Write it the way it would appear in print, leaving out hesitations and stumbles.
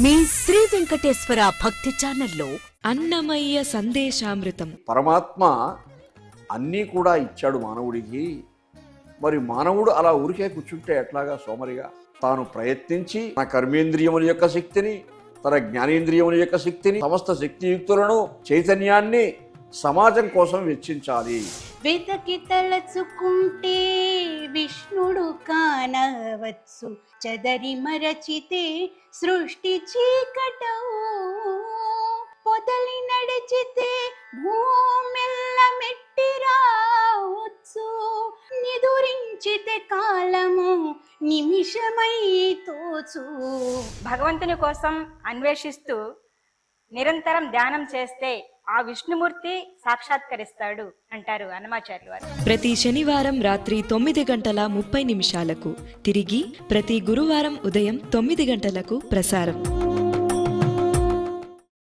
మీ శ్రీ వెంకటేశ్వర భక్తి ఛానల్లో అన్నమయ్య సందేశామృతం. పరమాత్మ అన్నీ కూడా ఇచ్చాడు మానవుడికి. మరి మానవుడు అలా ఊరికే కూర్చుంటే ఎట్లాగా సోమరిగా తాను ప్రయత్నించి తన కర్మేంద్రియముల యొక్క శక్తిని, తన జ్ఞానేంద్రియముల యొక్క శక్తిని, సమస్త శక్తియుక్తులను, చైతన్యాన్ని సమాజం కోసం వెచ్చించాలి. వెతకి తలచుకుంటే విష్ణుడు కానవచ్చు, చదరి మరచితే సృష్టి చీకటవు, పొదలి నడిచితే భూమెల్ల మెట్టి రావచ్చు, నిదురించితే కాలము నిమిషమై తోచు. భగవంతుని కోసం అన్వేషిస్తూ నిరంతరం ధ్యానం చేస్తే ఆ విష్ణుమూర్తి సాక్షాత్కరిస్తాడు అంటారు అన్నమాచార్యులు వారు. ప్రతి శనివారం రాత్రి 9:30 తిరిగి ప్రతి గురువారం ఉదయం 9 గంటలకు ప్రసారం.